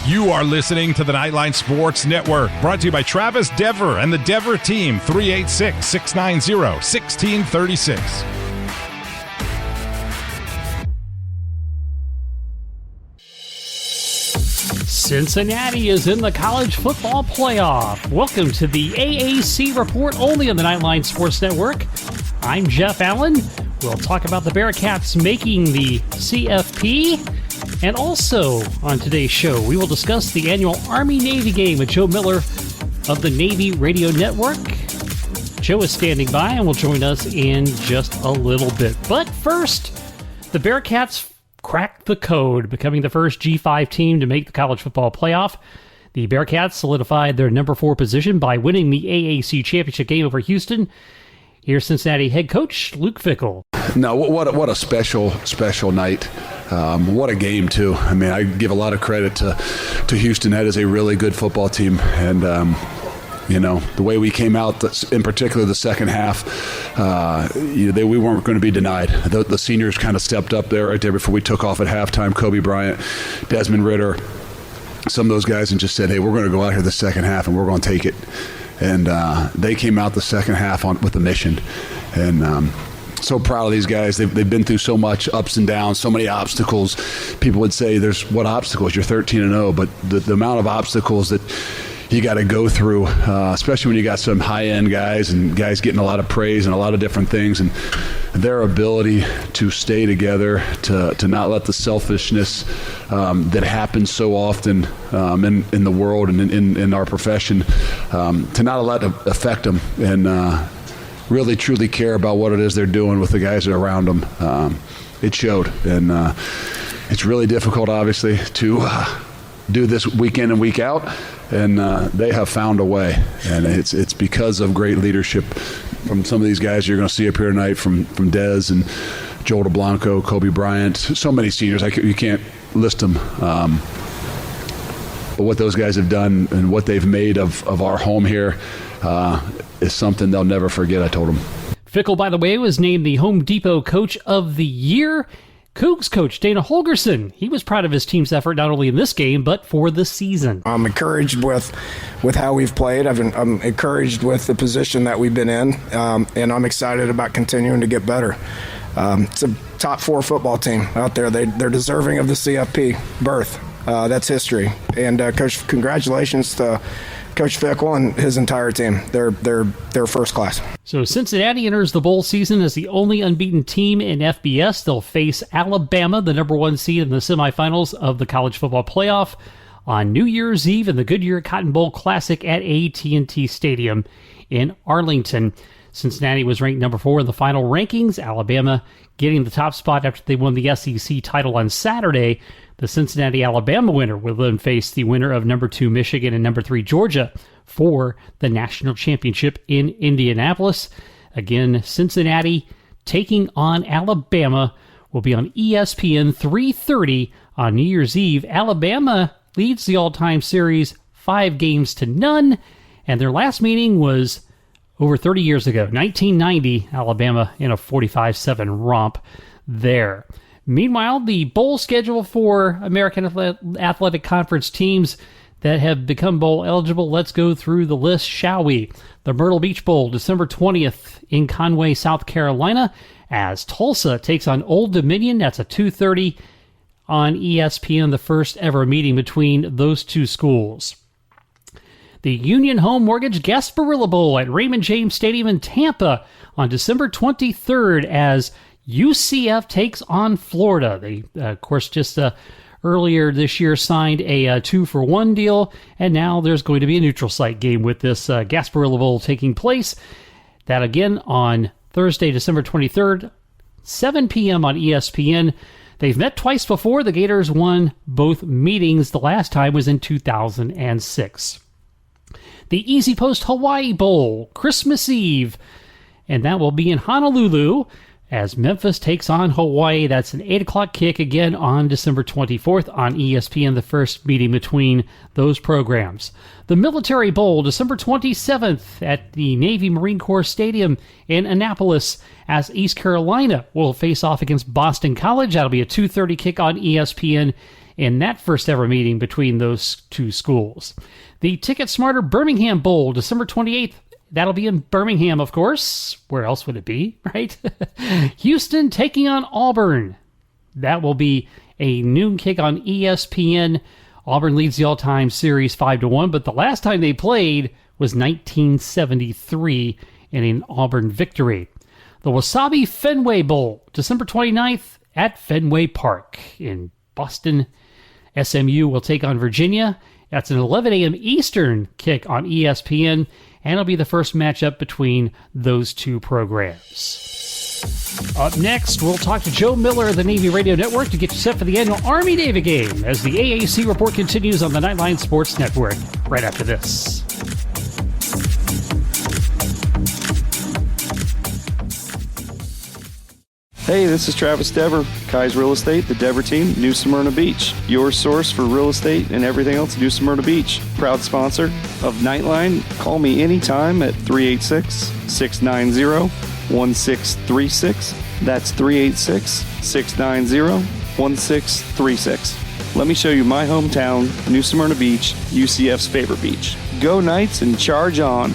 You are listening to the Nightline Sports Network, brought to you by Travis Dever and the Dever team, 386-690-1636. Cincinnati is in the college football playoff. Welcome to the AAC Report, only on the Nightline Sports Network. I'm Jeff Allen. We'll talk about the Bearcats making the CFP. And also on today's show, we will discuss the annual Army-Navy game with Joe Miller of the Navy Radio Network. Joe is standing by and will join us in just a little bit. But first, the Bearcats cracked the code, becoming the first G5 team to make the college football playoff. The Bearcats solidified their number 4 position by winning the AAC Championship Game over Houston. Here's Cincinnati head coach Luke Fickell. No, what a special night. What a game, too. I mean, I give a lot of credit to Houston. That is a really good football team. And, the way we came out, in particular the second half, we weren't going to be denied. The seniors kind of stepped up there right there before we took off at halftime. Kobe Bryant, Desmond Ritter, some of those guys, and just said, hey, we're going to go out here the second half and we're going to take it. And they came out the second half with a mission. And so proud of these guys. They've been through so much ups and downs, so many obstacles. People would say, "There's what obstacles? You're 13-0," but the amount of obstacles that you got to go through, especially when you got some high-end guys and guys getting a lot of praise and a lot of different things, and their ability to stay together, to not let the selfishness that happens so often in the world and in our profession, to not let it affect them, and really truly care about what it is they're doing with the guys that are around them. It showed, and it's really difficult, obviously, to do this week in and week out, and they have found a way, and it's because of great leadership from some of these guys you're going to see up here tonight, from Dez and Joel DeBlanco, Kobe Bryant, so many seniors. You can't list them. But what those guys have done and what they've made of our home here is something they'll never forget, I told them. Fickell, by the way, was named the Home Depot Coach of the Year. Cougs coach Dana Holgerson, he was proud of his team's effort not only in this game, but for the season. I'm encouraged with how we've played. I'm encouraged with the position that we've been in, and I'm excited about continuing to get better. It's a top 4 football team out there. They're deserving of the CFP berth. That's history. And Coach, congratulations to Coach Fickell and his entire team. They're first class. So Cincinnati enters the bowl season as the only unbeaten team in FBS. They'll face Alabama, the number 1 seed in the semifinals of the college football playoff, on New Year's Eve in the Goodyear Cotton Bowl Classic at AT&T Stadium in Arlington. Cincinnati was ranked number 4 in the final rankings. Alabama getting the top spot after they won the SEC title on Saturday. The Cincinnati-Alabama winner will then face the winner of number 2 Michigan and number 3 Georgia for the national championship in Indianapolis. Again, Cincinnati taking on Alabama will be on ESPN 3:30 on New Year's Eve. Alabama leads the all-time series 5-0, and their last meeting was over 30 years ago, 1990, Alabama in a 45-7 romp there. Meanwhile, the bowl schedule for American Athletic Conference teams that have become bowl eligible, let's go through the list, shall we? The Myrtle Beach Bowl, December 20th in Conway, South Carolina, as Tulsa takes on Old Dominion. That's a 2:30 on ESPN, the first ever meeting between those two schools. The Union Home Mortgage Gasparilla Bowl at Raymond James Stadium in Tampa on December 23rd as UCF takes on Florida. They, of course, just earlier this year signed a 2-for-1 deal, and now there's going to be a neutral site game with this Gasparilla Bowl taking place. That again on Thursday, December 23rd, 7 p.m. on ESPN. They've met twice before. The Gators won both meetings. The last time was in 2006. The Easy Post Hawaii Bowl, Christmas Eve, and that will be in Honolulu as Memphis takes on Hawaii. That's an 8 o'clock kick again on December 24th on ESPN, the first meeting between those programs. The Military Bowl, December 27th at the Navy Marine Corps Stadium in Annapolis as East Carolina will face off against Boston College. That'll be a 2:30 kick on ESPN in that first ever meeting between those two schools. The Ticket Smarter Birmingham Bowl, December 28th. That'll be in Birmingham, of course. Where else would it be, right? Houston taking on Auburn. That will be a noon kick on ESPN. Auburn leads the all-time series 5-1, but the last time they played was 1973 in an Auburn victory. The Wasabi Fenway Bowl, December 29th at Fenway Park in Boston. SMU will take on Virginia. That's an 11 a.m. Eastern kick on ESPN, and it'll be the first matchup between those two programs. Up next, we'll talk to Joe Miller of the Navy Radio Network to get you set for the annual Army-Navy game as the AAC report continues on the Nightline Sports Network right after this. Hey, this is Travis Dever, Kai's Real Estate, the Dever team, New Smyrna Beach. Your source for real estate and everything else, New Smyrna Beach. Proud sponsor of Nightline. Call me anytime at 386-690-1636. That's 386-690-1636. Let me show you my hometown, New Smyrna Beach, UCF's favorite beach. Go Knights and charge on.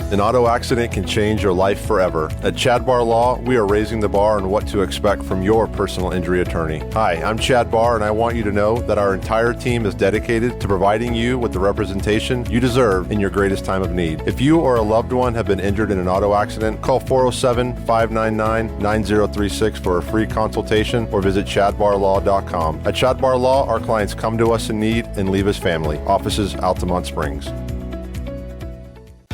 An auto accident can change your life forever. At Chad Barr Law, we are raising the bar on what to expect from your personal injury attorney. Hi, I'm Chad Barr, and I want you to know that our entire team is dedicated to providing you with the representation you deserve in your greatest time of need. If you or a loved one have been injured in an auto accident, call 407-599-9036 for a free consultation or visit chadbarlaw.com. At Chad Barr Law, our clients come to us in need and leave as family. Offices, Altamont Springs.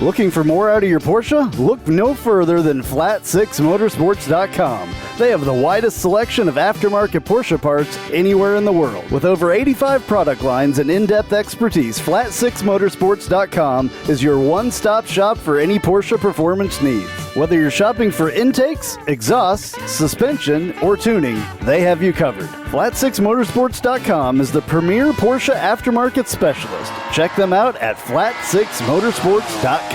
Looking for more out of your Porsche? Look no further than Flat6Motorsports.com. They have the widest selection of aftermarket Porsche parts anywhere in the world. With over 85 product lines and in-depth expertise, Flat6Motorsports.com is your one-stop shop for any Porsche performance needs. Whether you're shopping for intakes, exhausts, suspension, or tuning, they have you covered. Flat6Motorsports.com is the premier Porsche aftermarket specialist. Check them out at Flat6Motorsports.com.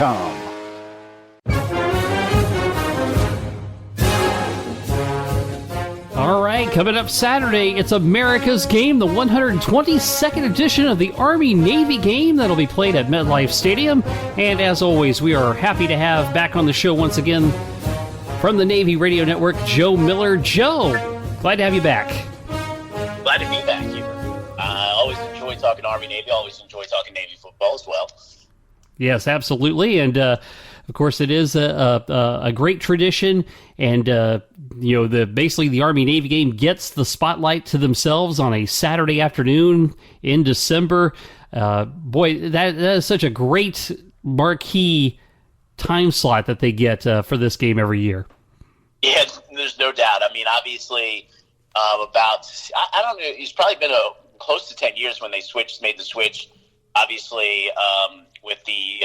All right, coming up Saturday, it's America's Game, the 122nd edition of the Army-Navy game that'll be played at MetLife Stadium. And as always, we are happy to have back on the show once again from the Navy Radio Network, Joe Miller. Joe, glad to have you back. Glad to be back here. I always enjoy talking Army-Navy. I always enjoy talking Navy football as well. Yes, absolutely. And, of course, it is a great tradition. And, basically the Army-Navy game gets the spotlight to themselves on a Saturday afternoon in December. That is such a great marquee time slot that they get for this game every year. Yeah, there's no doubt. I mean, obviously, I don't know, it's probably been close to 10 years when they made the switch. Obviously, with the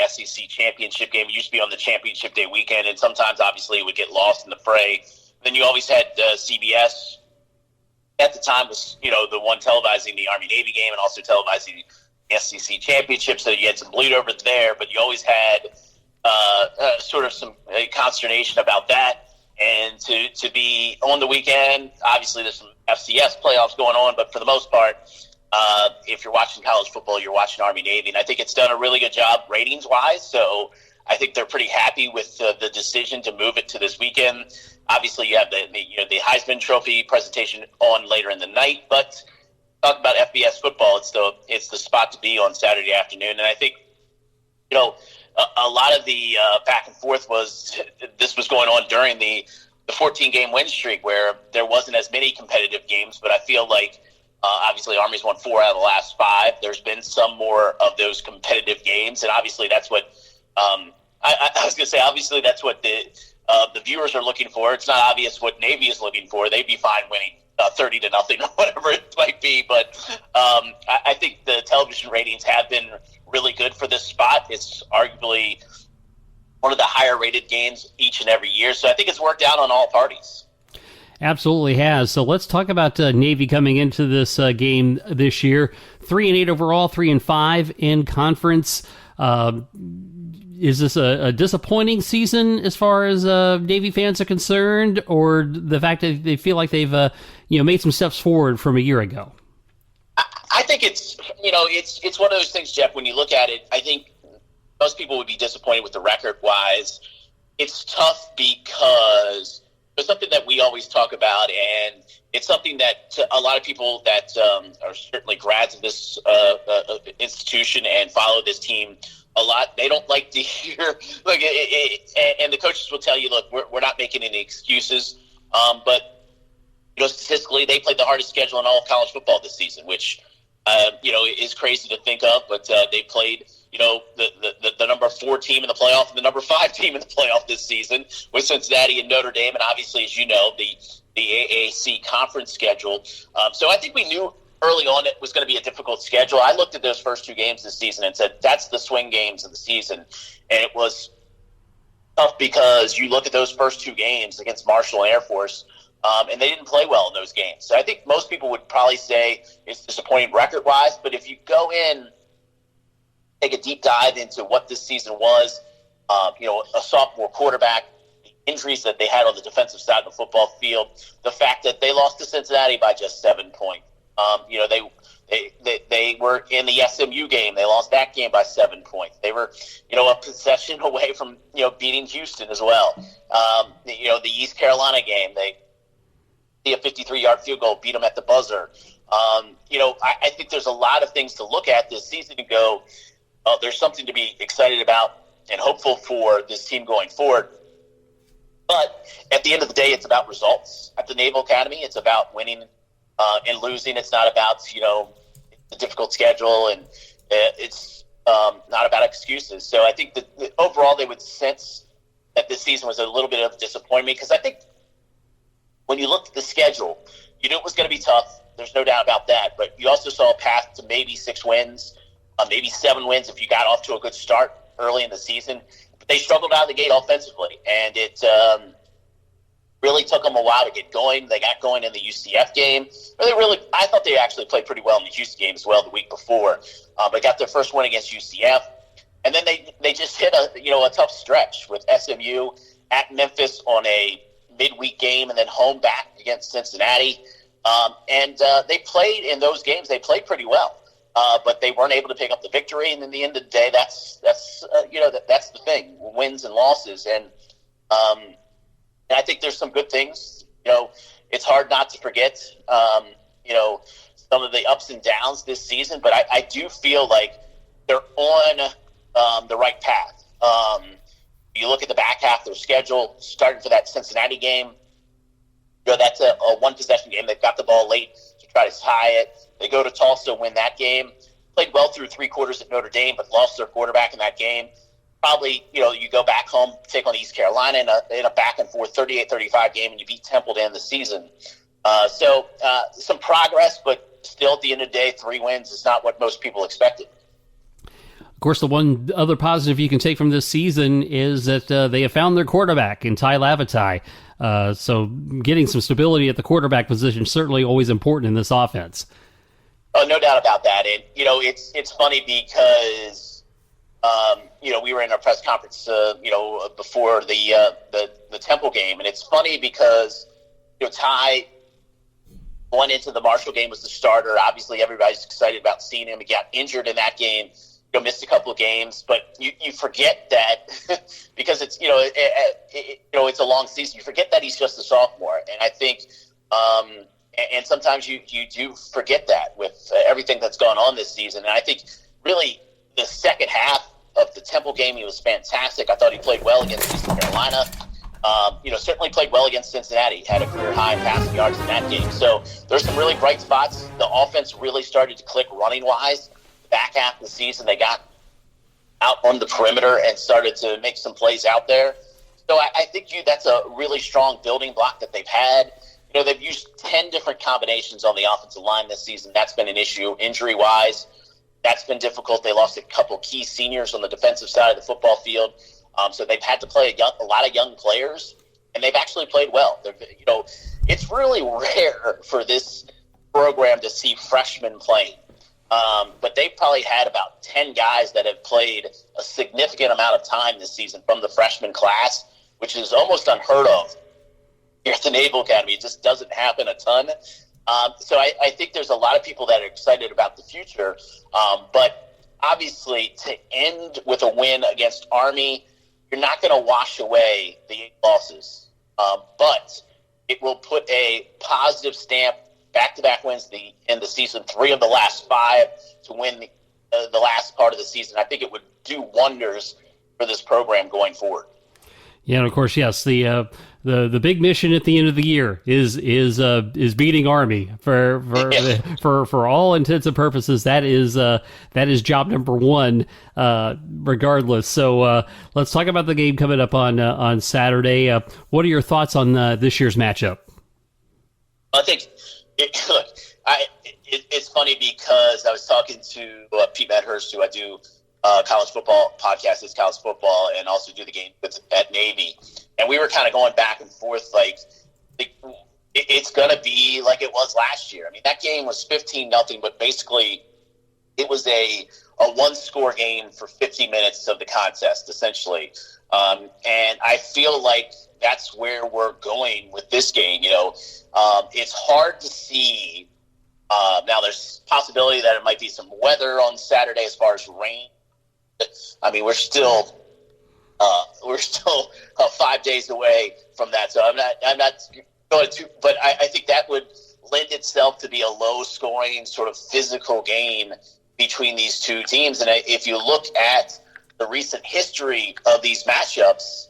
SEC Championship Game. It used to be on the Championship Day weekend, and sometimes, obviously, it would get lost in the fray. Then you always had CBS. At the time was, the one televising the Army-Navy game and also televising the SEC Championship, so you had some bleed over there, but you always had sort of some consternation about that. And to be on the weekend, obviously there's some FCS playoffs going on, but for the most part, if you're watching college football, you're watching Army-Navy, and I think it's done a really good job ratings-wise, so I think they're pretty happy with the decision to move it to this weekend. Obviously, you have the Heisman Trophy presentation on later in the night, but talk about FBS football, it's the spot to be on Saturday afternoon, and I think, a lot of the back and forth this was going on during the 14-game win streak where there wasn't as many competitive games, but I feel like obviously Army's won 4 out of the last 5. There's been some more of those competitive games, and obviously that's what I was going to say. Obviously that's what the viewers are looking for. It's not obvious what Navy is looking for. They'd be fine winning 30-0 or whatever it might be, but I think the television ratings have been really good for this spot. It's arguably one of the higher rated games each and every year, so I think it's worked out on all parties. Absolutely has. So let's talk about Navy coming into this game this year. 3-8 overall, 3-5 in conference. Is this a disappointing season as far as Navy fans are concerned, or the fact that they feel like they've made some steps forward from a year ago? I think it's one of those things, Jeff, when you look at it, I think most people would be disappointed with the record-wise. It's tough because it's something that we always talk about, and it's something that a lot of people that are certainly grads of this institution and follow this team a lot, they don't like to hear. Look, and the coaches will tell you, look, we're not making any excuses, but statistically, they played the hardest schedule in all of college football this season, which is crazy to think of. But they played, the number 4 team in the playoff and the number 5 team in the playoff this season with Cincinnati and Notre Dame, and obviously, as you know, the AAC conference schedule. So I think we knew early on it was going to be a difficult schedule. I looked at those first 2 games this season and said, that's the swing games of the season. And it was tough because you look at those first 2 games against Marshall and Air Force, and they didn't play well in those games. So I think most people would probably say it's disappointing record-wise, but if you go in, take a deep dive into what this season was, a sophomore quarterback, the injuries that they had on the defensive side of the football field, the fact that they lost to Cincinnati by just 7 points. They were in the SMU game. They lost that game by 7 points. They were, a possession away from, beating Houston as well. The East Carolina game, they a 53-yard field goal, beat them at the buzzer. I think there's a lot of things to look at this season and go, there's something to be excited about and hopeful for this team going forward. But at the end of the day, it's about results. At the Naval Academy, it's about winning and losing. It's not about, the difficult schedule, and it's not about excuses. So I think that overall they would sense that this season was a little bit of disappointment, because I think when you looked at the schedule, you knew it was going to be tough. There's no doubt about that. But you also saw a path to maybe 6 wins, maybe 7 wins if you got off to a good start early in the season. But they struggled out of the gate offensively, and it really took them a while to get going. They got going in the UCF game. I thought they actually played pretty well in the Houston game as well the week before. But got their first win against UCF. And then they just hit a tough stretch with SMU at Memphis on a midweek game, and then home back against Cincinnati. And they played in those games. They played pretty well, but they weren't able to pick up the victory. And in the end of the day, that's the thing: wins and losses. And I think there's some good things. It's hard not to forget, some of the ups and downs this season. But I do feel like they're on the right path. You look at the back half of their schedule, starting for that Cincinnati game. That's a one-possession game. They've got the ball late to try to tie it. They go to Tulsa, win that game. Played well through 3 quarters at Notre Dame, but lost their quarterback in that game. Probably, you go back home, take on East Carolina in a back-and-forth 38-35 game, and you beat Temple to end the season. So some progress, but still at the end of the day, 3 wins is not what most people expected. Of course, the one other positive you can take from this season is that they have found their quarterback in Ty Lavatai. So getting some stability at the quarterback position certainly always important in this offense. Oh, no doubt about that. And, it's funny because, we were in our press conference, before the Temple game. And it's funny because, Ty going into the Marshall game was the starter. Obviously, everybody's excited about seeing him. He got injured in that game. Missed a couple of games, but you forget that because it's it's a long season. You forget that he's just a sophomore, and I think and sometimes you do forget that with everything that's gone on this season. And I think really the second half of the Temple game, he was fantastic. I thought he played well against East Carolina. Certainly played well against Cincinnati. Had a career high in passing yards in that game. So there's some really bright spots. The offense really started to click running wise. Back half of the season, they got out on the perimeter and started to make some plays out there. So I think that's a really strong building block that they've had. They've used 10 different combinations on the offensive line this season. That's been an issue injury-wise. That's been difficult. They lost a couple key seniors on the defensive side of the football field. So they've had to play a lot of young players, and they've actually played well. It's really rare for this program to see freshmen playing. But they've probably had about 10 guys that have played a significant amount of time this season from the freshman class, which is almost unheard of here at the Naval Academy. It just doesn't happen a ton. So I think there's a lot of people that are excited about the future. But obviously, to end with a win against Army, you're not going to wash away the 8 losses. But it will put a positive stamp, back-to-back wins in the season, 3 of the last 5 to win the last part of the season. I think it would do wonders for this program going forward. Yeah, and of course, yes, the big mission at the end of the year is beating Army for all intents and purposes. That is job number 1, regardless. So let's talk about the game coming up on Saturday. What are your thoughts on this year's matchup? I think it's funny because I was talking to Pete Medhurst, who I do college football podcast, is college football, and also do the game at Navy. And we were kind of going back and forth, like it's going to be like it was last year. I mean, that game was 15-0, but basically it was a one-score game for 50 minutes of the contest, essentially. And I feel like that's where we're going with this game. It's hard to see. Now, there's possibility that it might be some weather on Saturday as far as rain. I mean, we're still 5 days away from that, so I'm not going to. But I think that would lend itself to be a low-scoring, sort of physical game between these two teams. And if you look at the recent history of these matchups,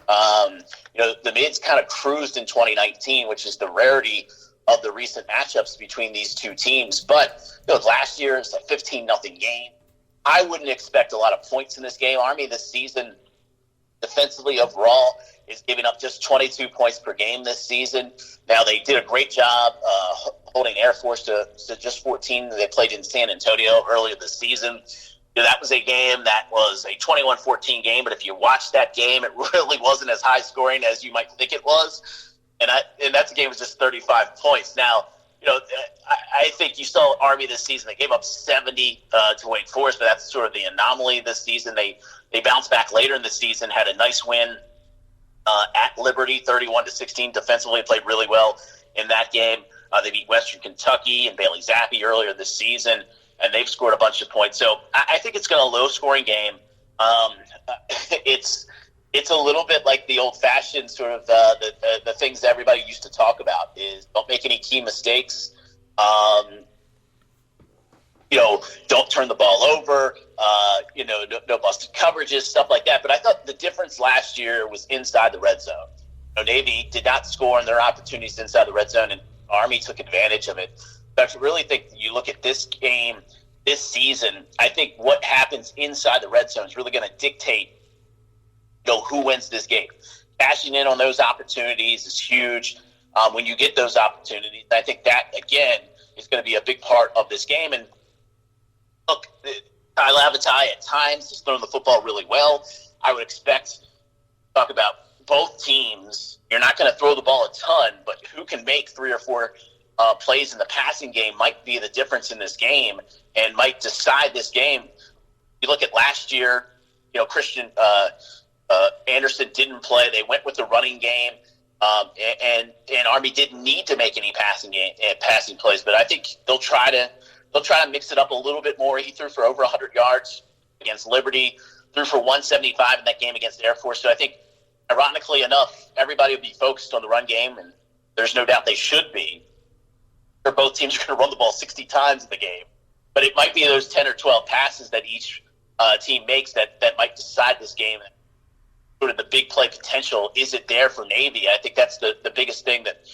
the Mids kind of cruised in 2019, which is the rarity of the recent matchups between these two teams. But last year it's a 15-0 game. I wouldn't expect a lot of points in this game. Army this season, defensively overall, is giving up just 22 points per game this season. Now, they did a great job holding Air Force to just 14. They played in San Antonio earlier this season. That was a game that was a 21-14 game, but if you watch that game, it really wasn't as high scoring as you might think it was. And that game was just 35 points. Now, I think you saw Army this season. They gave up 70 to Wake Forest, but that's sort of the anomaly this season. They bounced back later in the season, had a nice win at Liberty, 31-16. Defensively played really well in that game. They beat Western Kentucky and Bailey Zappi earlier this season, and they've scored a bunch of points. So I think it's going to be a low-scoring game. It's a little bit like the old-fashioned sort of the things that everybody used to talk about is don't make any key mistakes. Don't turn the ball over. No busted coverages, stuff like that. But I thought the difference last year was inside the red zone. Navy did not score in their opportunities inside the red zone, and Army took advantage of it. But I really think you look at this game this season, I think what happens inside the red zone is really going to dictate who wins this game. Cashing in on those opportunities is huge. When you get those opportunities, I think that, again, is going to be a big part of this game. And look, Kyle Avatai at times has thrown the football really well. I would expect, talk about both teams, you're not going to throw the ball a ton, but who can make 3 or 4 plays in the passing game might be the difference in this game and might decide this game. You look at last year, Christian Anderson didn't play. They went with the running game, and Army didn't need to make any passing plays. But I think they'll try to mix it up a little bit more. He threw for over 100 yards against Liberty, threw for 175 in that game against Air Force. So I think, ironically enough, everybody will be focused on the run game, and there's no doubt they should be. Both teams are going to run the ball 60 times in the game. But it might be those 10 or 12 passes that each team makes that might decide this game. Sort of the big play potential, is it there for Navy? I think that's the biggest thing that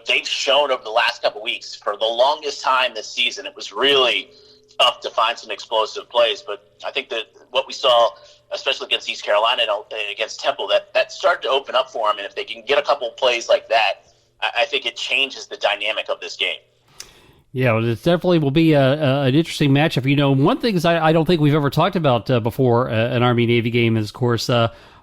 they've shown over the last couple of weeks. For the longest time this season, it was really tough to find some explosive plays. But I think that what we saw, especially against East Carolina and against Temple, that started to open up for them. And if they can get a couple of plays like that, I think it changes the dynamic of this game. Yeah, well, it definitely will be an interesting matchup. One thing is I don't think we've ever talked about before an Army-Navy game is, of course,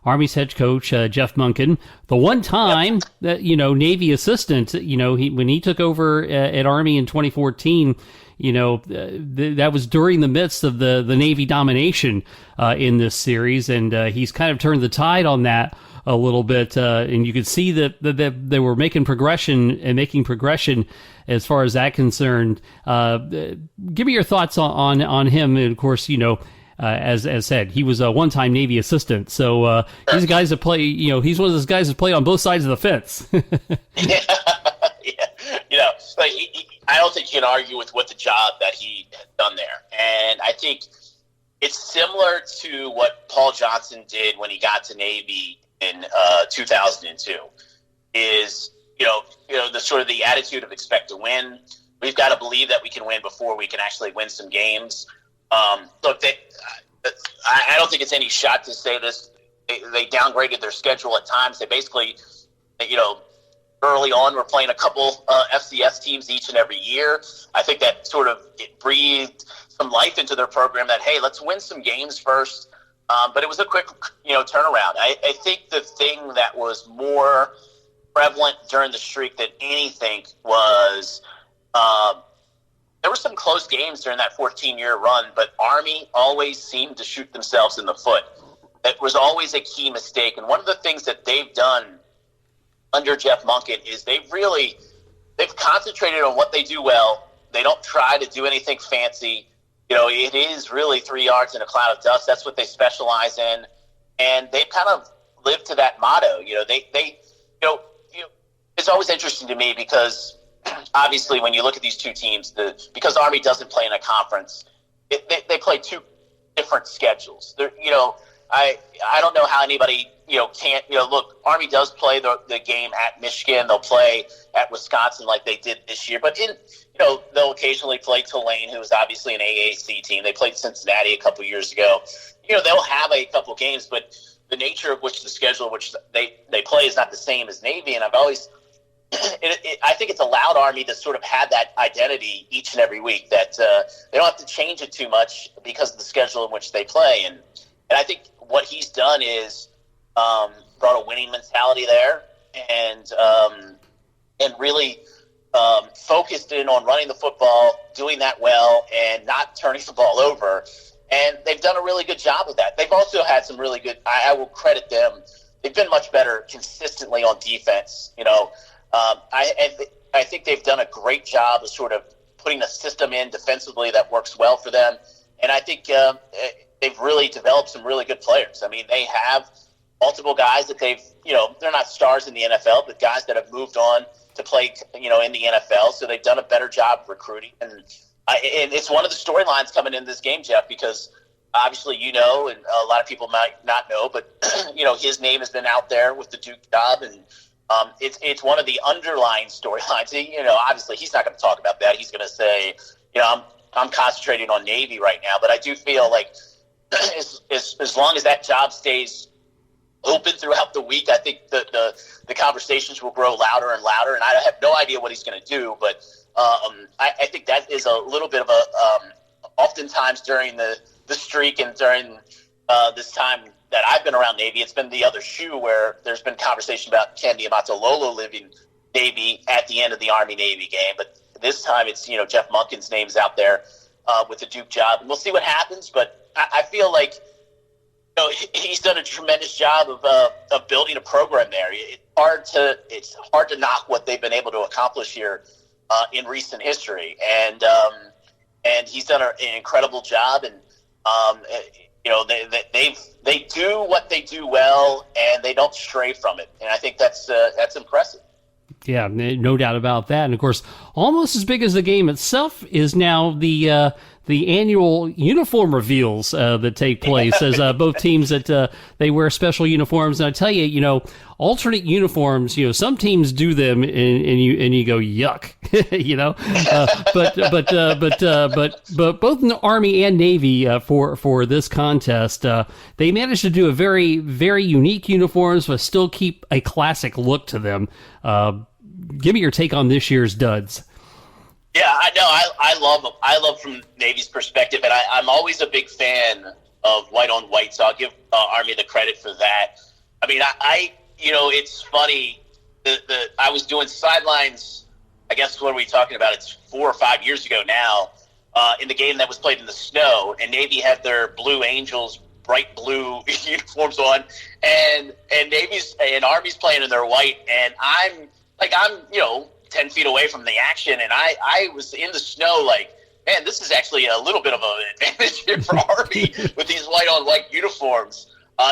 Army's head coach, Jeff Munkin. The one time that, Navy assistant, when he took over at Army in 2014, that was during the midst of the Navy domination in this series, and he's kind of turned the tide on that a little bit, and you could see that they were making progression as far as that concerned. Give me your thoughts on him, and of course, as said, he was a one-time Navy assistant, so he's a guy that play. He's one of those guys that play on both sides of the fence. Yeah. Like I don't think you can argue with what the job that he has done there, and I think it's similar to what Paul Johnson did when he got to Navy in 2002. Is the sort of the attitude of expect to win. We've got to believe that we can win before we can actually win some games. Look, I don't think it's any shot to say this. They downgraded their schedule at times. They basically, early on were playing a couple FCS teams each and every year. I think that sort of breathed some life into their program that, hey, let's win some games first. But it was a quick, turnaround. I think the thing that was more prevalent during the streak than anything was there were some close games during that 14-year run, but Army always seemed to shoot themselves in the foot. That was always a key mistake. And one of the things that they've done under Jeff Monken is they've concentrated on what they do well. They don't try to do anything fancy. It is really 3 yards in a cloud of dust. That's what they specialize in. And they've kind of lived to that motto. It's always interesting to me because obviously when you look at these two teams, because Army doesn't play in a conference, they play two different schedules. I don't know how anybody can't look. Army does play the game at Michigan. They'll play at Wisconsin like they did this year, but they'll occasionally play Tulane, who is obviously an AAC team. They played Cincinnati a couple years ago. They'll have a couple games, but the nature of which the schedule which they play is not the same as Navy. And I've always I think it's allowed Army to sort of have that identity each and every week that they don't have to change it too much because of the schedule in which they play. And I think what he's done is brought a winning mentality there and really focused in on running the football, doing that well, and not turning the ball over. And they've done a really good job of that. They've also had some really good – I will credit them. They've been much better consistently on defense. I think they've done a great job of sort of putting a system in defensively that works well for them. And I think they've really developed some really good players. I mean, they have multiple guys that they're not stars in the NFL, but guys that have moved on to play, in the NFL. So they've done a better job of recruiting. And it's one of the storylines coming in this game, Jeff, because obviously, and a lot of people might not know, but, his name has been out there with the Duke job. And it's one of the underlying storylines. Obviously he's not going to talk about that. He's going to say, I'm concentrating on Navy right now. But I do feel like as long as that job stays open throughout the week, I think the conversations will grow louder and louder. And I have no idea what he's going to do, but I think that is a little bit of oftentimes during the streak and during this time that I've been around Navy, it's been the other shoe where there's been conversation about Ken Niumatalolo leaving Navy at the end of the Army-Navy game. But this time it's, Jeff Monken's name's out there with the Duke job. And we'll see what happens. But I feel like he's done a tremendous job of building a program there. It's hard to knock what they've been able to accomplish here in recent history. And he's done an incredible job. And, they do what they do well, and they don't stray from it. And I think that's impressive. Yeah, no doubt about that. And of course, almost as big as the game itself is now the annual uniform reveals that take place as both teams that they wear special uniforms. And I tell you, alternate uniforms. Some teams do them, and you go yuck, but both in the Army and Navy for this contest, they managed to do a very, very unique uniforms, but still keep a classic look to them. Give me your take on this year's duds. Yeah, I know. I love from Navy's perspective, and I'm always a big fan of white on white. So I'll give Army the credit for that. I mean, it's funny. I was doing sidelines. I guess what are we talking about? It's 4 or 5 years ago now, in the game that was played in the snow, and Navy had their Blue Angels bright blue uniforms on, and Army's playing in their white, and I'm 10 feet away from the action, and I was in the snow like, man, this is actually a little bit of an advantage here for Army with these white on white uniforms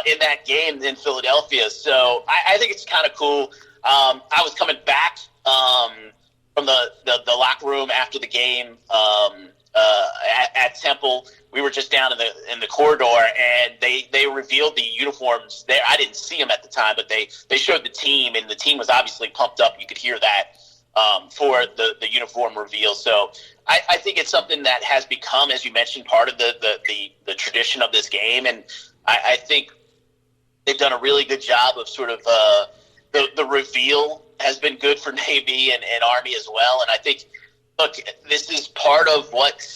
in that game in Philadelphia. So I think it's kind of cool. I was coming back from the locker room after the game at Temple. We were just down in the corridor, and they revealed the uniforms there. I didn't see them at the time, but they showed the team, and the team was obviously pumped up. You could hear that for the uniform reveal. So I think it's something that has become, as you mentioned, part of the tradition of this game, and I think they've done a really good job of sort of the reveal has been good for Navy and Army as well. And I think, look, this is part of what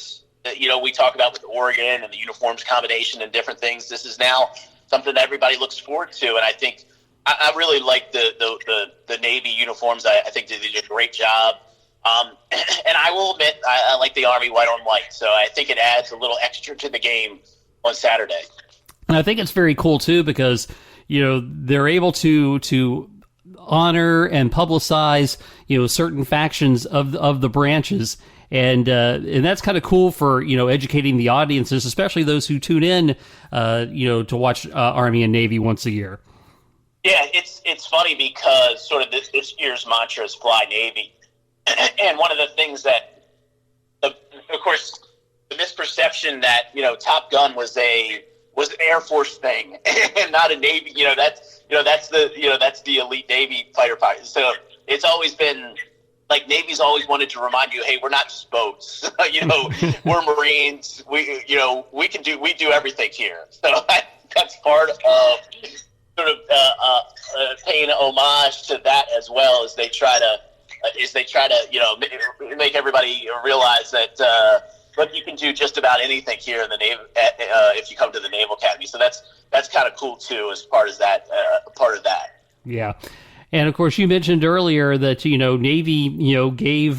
we talk about with Oregon and the uniforms combination and different things. This is now something that everybody looks forward to, and I think I really like the Navy uniforms. I think they did a great job. And I will admit, I like the Army white on white, so I think it adds a little extra to the game on Saturday. And I think it's very cool too, because they're able to honor and publicize certain factions of the branches, and that's kind of cool for educating the audiences, especially those who tune in to watch Army and Navy once a year. Yeah, it's funny because sort of this year's mantra is Fly Navy, and one of the things that, of course, the misperception that Top Gun was an Air Force thing and not a Navy. That's the elite Navy fighter pilot. So it's always been like Navy's always wanted to remind you, hey, we're not just boats. We're Marines. We do everything here. So that's part of sort of paying homage to that, as well as they try to make everybody realize that look, you can do just about anything here in the Navy if you come to the Naval Academy. So that's kind of cool too, as part of that. Yeah. And of course, you mentioned earlier that Navy gave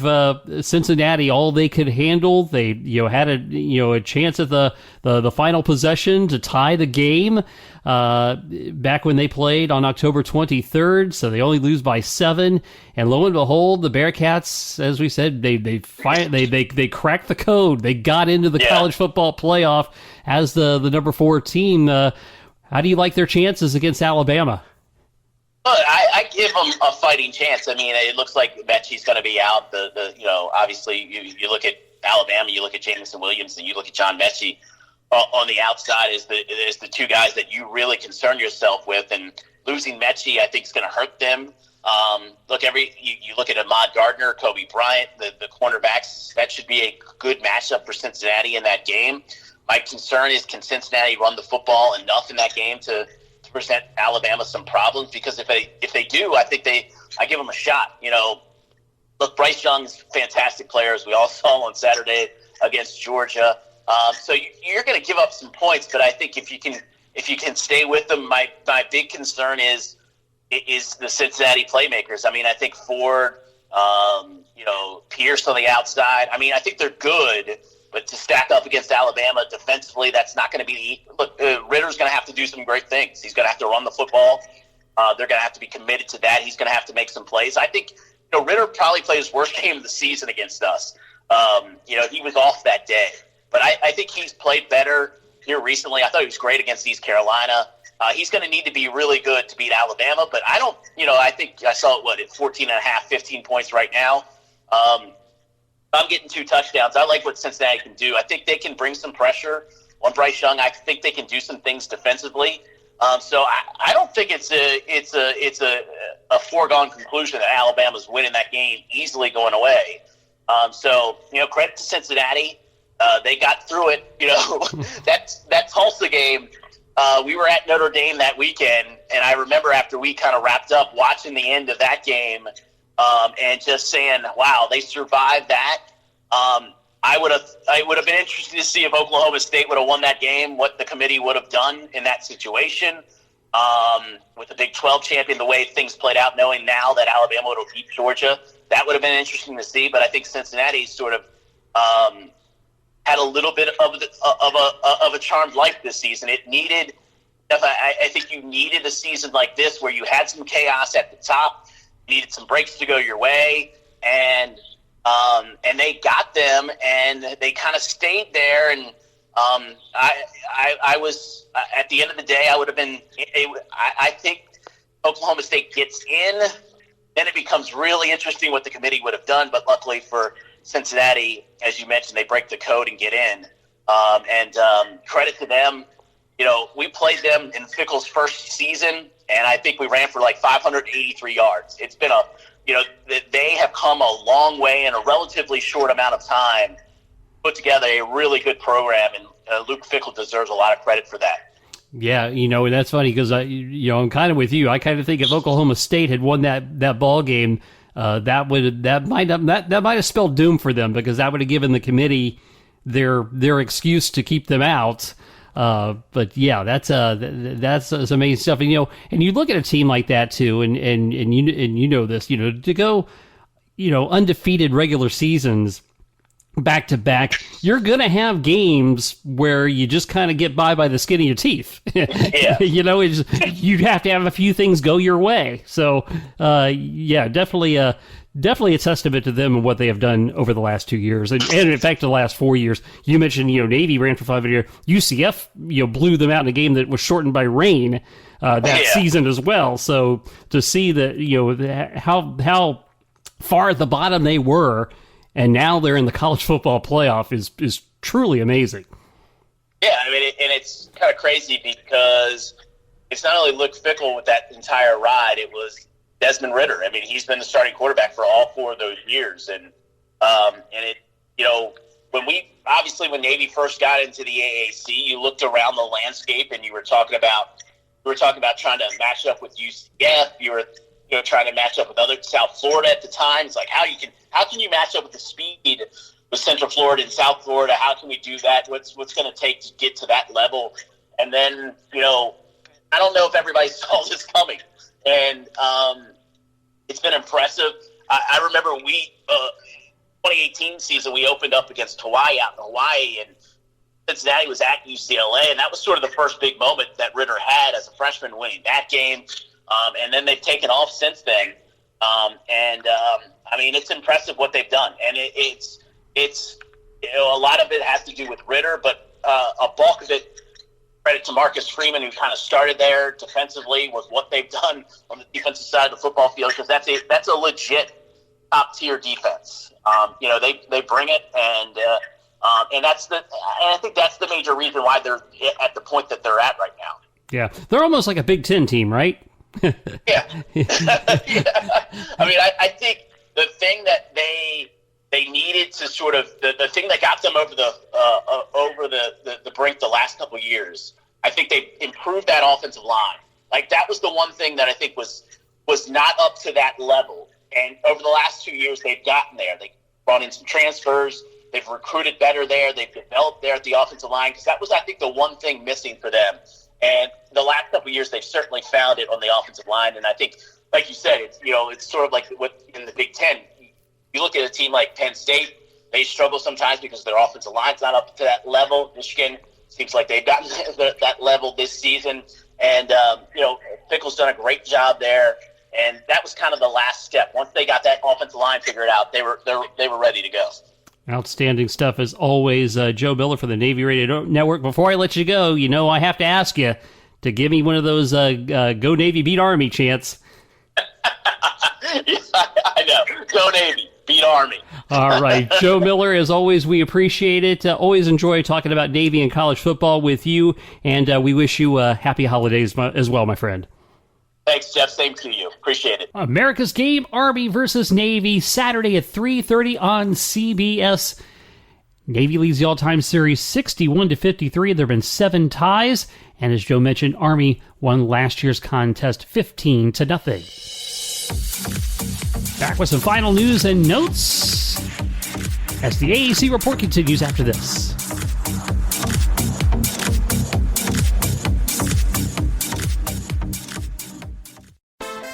Cincinnati all they could handle. They had a chance at the final possession to tie the game back when they played on October 23rd. So they only lose by 7. And lo and behold, the Bearcats, as we said, they cracked the code. They got into the college football playoff as the number 4 team. How do you like their chances against Alabama? I give them a fighting chance. I mean, it looks like Mechie's going to be out. Obviously, you look at Alabama, you look at Jameson Williams, and you look at John Mechie on the outside is the two guys that you really concern yourself with. And losing Mechie, I think, is going to hurt them. You look at Ahmad Gardner, Kobe Bryant, the cornerbacks. That should be a good matchup for Cincinnati in that game. My concern is, can Cincinnati run the football enough in that game to present Alabama some problems? Because if they do, I think I give them a shot. Look, Bryce Young's a fantastic player, as we all saw on Saturday against Georgia. So you're going to give up some points, but I think if you can stay with them, my big concern is the Cincinnati playmakers. I mean, I think Ford, Pierce on the outside. I mean, I think they're good. But to stack up against Alabama defensively, that's not going to be – look, Ritter's going to have to do some great things. He's going to have to run the football. They're going to have to be committed to that. He's going to have to make some plays. I think Ritter probably played his worst game of the season against us. He was off that day. But I think he's played better here recently. I thought he was great against East Carolina. He's going to need to be really good to beat Alabama. But I don't – I think I saw it, at 14.5, 15 points right now. I'm getting 2 touchdowns. I like what Cincinnati can do. I think they can bring some pressure on Bryce Young. I think they can do some things defensively. So I don't think it's a foregone conclusion that Alabama's winning that game easily going away. Credit to Cincinnati. They got through it. That Tulsa game. We were at Notre Dame that weekend, and I remember after we kind of wrapped up watching the end of that game. And just saying, wow, they survived that. I would have been interested to see if Oklahoma State would have won that game, what the committee would have done in that situation. With the Big 12 champion, the way things played out, knowing now that Alabama would have beat Georgia, that would have been interesting to see. But I think Cincinnati sort of had a little bit of a charmed life this season. It needed. I think you needed a season like this where you had some chaos at the top, you needed some breaks to go your way, and they got them, and they kind of stayed there. And I was at the end of the day, I would have been. I think Oklahoma State gets in, then it becomes really interesting what the committee would have done. But luckily for Cincinnati, as you mentioned, they break the code and get in. Credit to them. We played them in Fickell's first season, and I think we ran for like 583 yards. It's been they have come a long way in a relatively short amount of time, put together a really good program, and Luke Fickell deserves a lot of credit for that. Yeah, and that's funny because I'm kind of with you. I kind of think if Oklahoma State had won that ball game, that might have spelled doom for them, because that would have given the committee their excuse to keep them out. But yeah, that's amazing stuff. And and you look at a team like that too, and you know this, to go, undefeated regular seasons back to back, you're gonna have games where you just kind of get by the skin of your teeth. Yeah. You'd have to have a few things go your way. So, yeah, definitely a testament to them and what they have done over the last 2 years, and in fact the last 4 years. You mentioned Navy ran for 5 years. UCF blew them out in a game that was shortened by rain season as well. So to see that how far at the bottom they were, and now they're in the college football playoff is truly amazing. Yeah, I mean, and it's kind of crazy because it's not only Luke Fickell with that entire ride; it was Desmond Ridder. I mean, he's been the starting quarterback for all 4 of those years, and it, when Navy first got into the AAC, you looked around the landscape and you were talking about trying to match up with UCF. You were trying to match up with other South Florida at the time. It's like how can you match up with the speed with Central Florida and South Florida? How can we do that? What's going to take to get to that level? And then I don't know if everybody saw this coming. And it's been impressive. I remember 2018 season, we opened up against Hawaii out in Hawaii, and Cincinnati was at UCLA, and that was sort of the first big moment that Ridder had as a freshman, winning that game. And then they've taken off since then. I mean, it's impressive what they've done, and it's a lot of it has to do with Ridder, but a bulk of it, credit to Marcus Freeman, who kind of started there defensively, with what they've done on the defensive side of the football field, because that's a legit top tier defense. They bring it, and I think that's the major reason why they're at the point that they're at right now. Yeah, they're almost like a Big Ten team, right? Yeah. Yeah. I mean, I think the thing that they needed to sort of the thing that got them over the brink the last couple of years, I think they improved that offensive line. Like, that was the one thing that I think was not up to that level. And over the last 2 years, they've gotten there. They brought in some transfers. They've recruited better there. They've developed there at the offensive line, because that was, I think, the one thing missing for them. And the last couple of years, they've certainly found it on the offensive line. And I think, like you said, it's sort of like what in the Big Ten. You look at a team like Penn State, they struggle sometimes because their offensive line's not up to that level. Michigan seems like they've gotten to that level this season. And, Fickell's done a great job there. And that was kind of the last step. Once they got that offensive line figured out, they were ready to go. Outstanding stuff as always. Joe Miller for the Navy Radio Network. Before I let you go, I have to ask you to give me one of those Go Navy Beat Army chants. Yeah, I know. Go Navy, beat Army. All right. Joe Miller, as always, we appreciate it. Always enjoy talking about Navy and college football with you, and we wish you happy holidays as well, my friend. Thanks, Jeff. Same to you. Appreciate it. America's Game, Army versus Navy, Saturday at 3:30 on CBS. Navy leads the all-time series 61-53. There have been 7 ties, and as Joe mentioned, Army won last year's contest 15-0. Back with some final news and notes as the AAC report continues after this.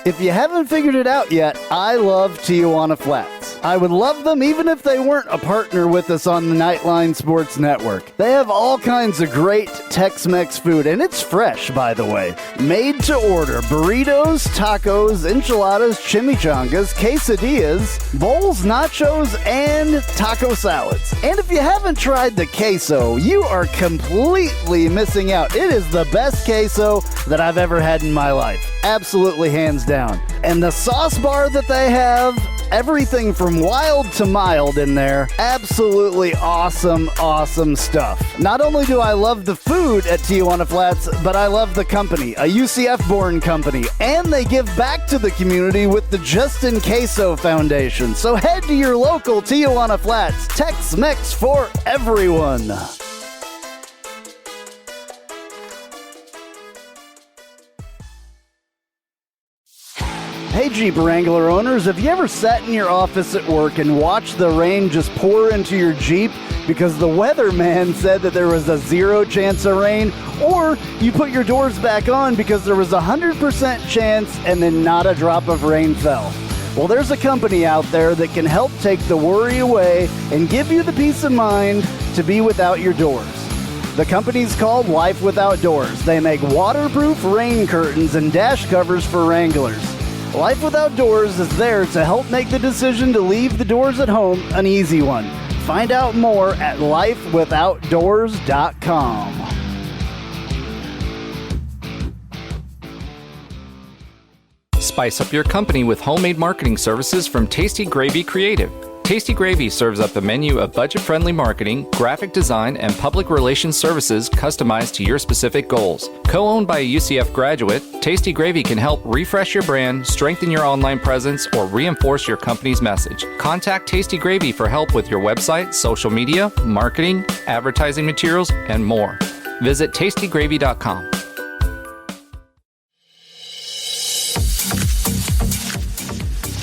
If you haven't figured it out yet, I love Tijuana Flats. I would love them even if they weren't a partner with us on the Nightline Sports Network. They have all kinds of great Tex-Mex food, and it's fresh, by the way. Made to order burritos, tacos, enchiladas, chimichangas, quesadillas, bowls, nachos, and taco salads. And if you haven't tried the queso, you are completely missing out. It is the best queso that I've ever had in my life. Absolutely hands down. And the sauce bar that they have, everything from wild to mild in there. Absolutely awesome, awesome stuff. Not only do I love the food at Tijuana Flats, but I love the company, a UCF-born company. And they give back to the community with the Justin Queso Foundation. So head to your local Tijuana Flats. Tex-Mex for everyone. Hey Jeep Wrangler owners, have you ever sat in your office at work and watched the rain just pour into your Jeep because the weatherman said that there was a 0 chance of rain? Or you put your doors back on because there was a 100% chance and then not a drop of rain fell? Well, there's a company out there that can help take the worry away and give you the peace of mind to be without your doors. The company's called Life Without Doors. They make waterproof rain curtains and dash covers for Wranglers. Life Without Doors is there to help make the decision to leave the doors at home an easy one. Find out more at lifewithoutdoors.com. Spice up your company with homemade marketing services from Tasty Gravy Creative. Tasty Gravy serves up a menu of budget-friendly marketing, graphic design, and public relations services customized to your specific goals. Co-owned by a UCF graduate, Tasty Gravy can help refresh your brand, strengthen your online presence, or reinforce your company's message. Contact Tasty Gravy for help with your website, social media, marketing, advertising materials, and more. Visit tastygravy.com.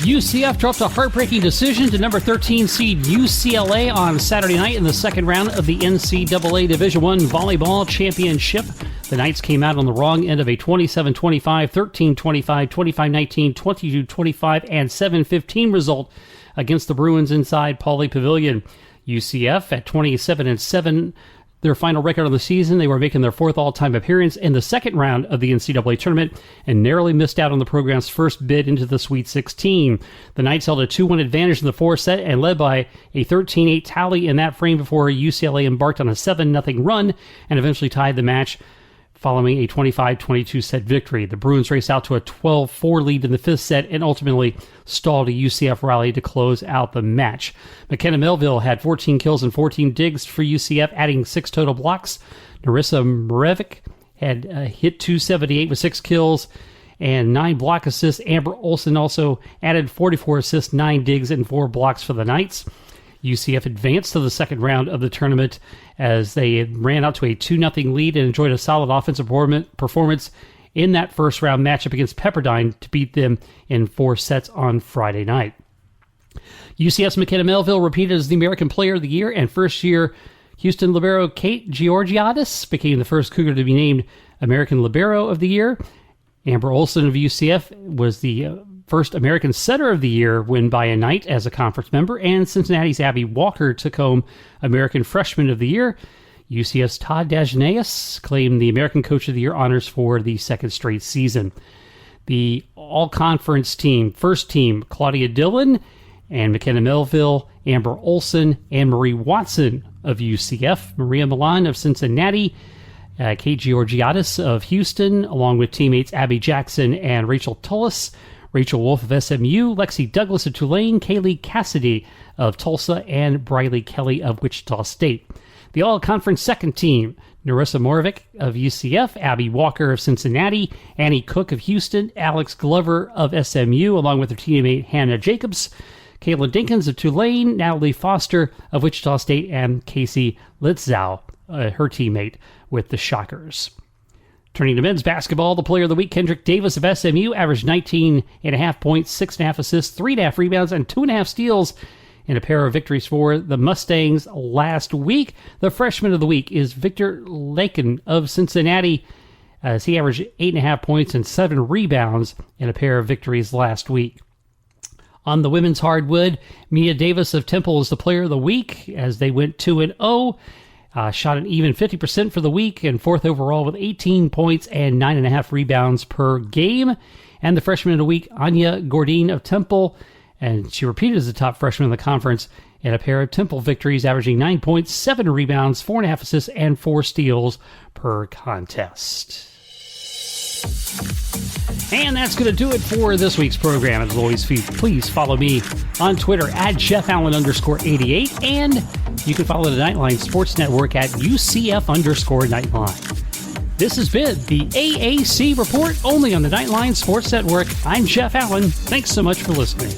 UCF dropped a heartbreaking decision to number 13 seed UCLA on Saturday night in the second round of the NCAA Division I Volleyball Championship. The Knights came out on the wrong end of a 27-25, 13-25, 25-19, 22-25, and 7-15 result against the Bruins inside Pauley Pavilion. UCF at 27-7, their final record of the season. They were making their fourth all-time appearance in the second round of the NCAA tournament and narrowly missed out on the program's first bid into the Sweet 16. The Knights held a 2-1 advantage in the fourth set and led by a 13-8 tally in that frame before UCLA embarked on a 7-0 run and eventually tied the match following a 25-22 set victory. The Bruins raced out to a 12-4 lead in the fifth set and ultimately stalled a UCF rally to close out the match. McKenna Melville had 14 kills and 14 digs for UCF, adding 6 total blocks. Narissa Mrevic had hit .278 with 6 kills and 9 block assists. Amber Olsen also added 44 assists, 9 digs, and 4 blocks for the Knights. UCF advanced to the second round of the tournament as they ran out to a 2-0 lead and enjoyed a solid offensive performance in that first round matchup against Pepperdine to beat them in 4 sets on Friday night. UCF's McKenna Melville repeated as the American Player of the Year, and first-year Houston libero Kate Georgiadis became the first Cougar to be named American Libero of the Year. Amber Olsen of UCF was the first American Setter of the Year win by a Knight as a conference member, and Cincinnati's Abby Walker took home American Freshman of the Year. UCF's Todd Dagenaeus claimed the American Coach of the Year honors for the second straight season. The all-conference team, first team, Claudia Dillon and McKenna Melville, Amber Olsen, and Marie Watson of UCF, Maria Milan of Cincinnati, Kate Georgiadis of Houston, along with teammates Abby Jackson and Rachel Tullis, Rachel Wolf of SMU, Lexi Douglas of Tulane, Kaylee Cassidy of Tulsa, and Briley Kelly of Wichita State. The all-conference second team, Narissa Mrevic of UCF, Abby Walker of Cincinnati, Annie Cook of Houston, Alex Glover of SMU, along with her teammate Hannah Jacobs, Caitlin Dinkins of Tulane, Natalie Foster of Wichita State, and Casey Litzow, her teammate with the Shockers. Turning to men's basketball, the player of the week, Kendrick Davis of SMU, averaged 19.5 points, 6.5 assists, 3.5 rebounds, and 2.5 steals in a pair of victories for the Mustangs last week. The freshman of the week is Victor Lakin of Cincinnati, as he averaged 8.5 points and 7 rebounds in a pair of victories last week. On the women's hardwood, Mia Davis of Temple is the player of the week as they went 2-0. Shot an even 50% for the week and fourth overall with 18 points and 9.5 rebounds per game. And the freshman of the week, Anya Gordine of Temple, and she repeated as the top freshman in the conference in a pair of Temple victories, averaging 9 points, 7 rebounds, 4.5 assists, and 4 steals per contest. And that's going to do it for this week's program. As always, please follow me on Twitter at JeffAllen_88, and you can follow the Nightline Sports Network at UCF_Nightline. This has been the AAC Report, only on the Nightline Sports Network. I'm Jeff Allen. Thanks so much for listening.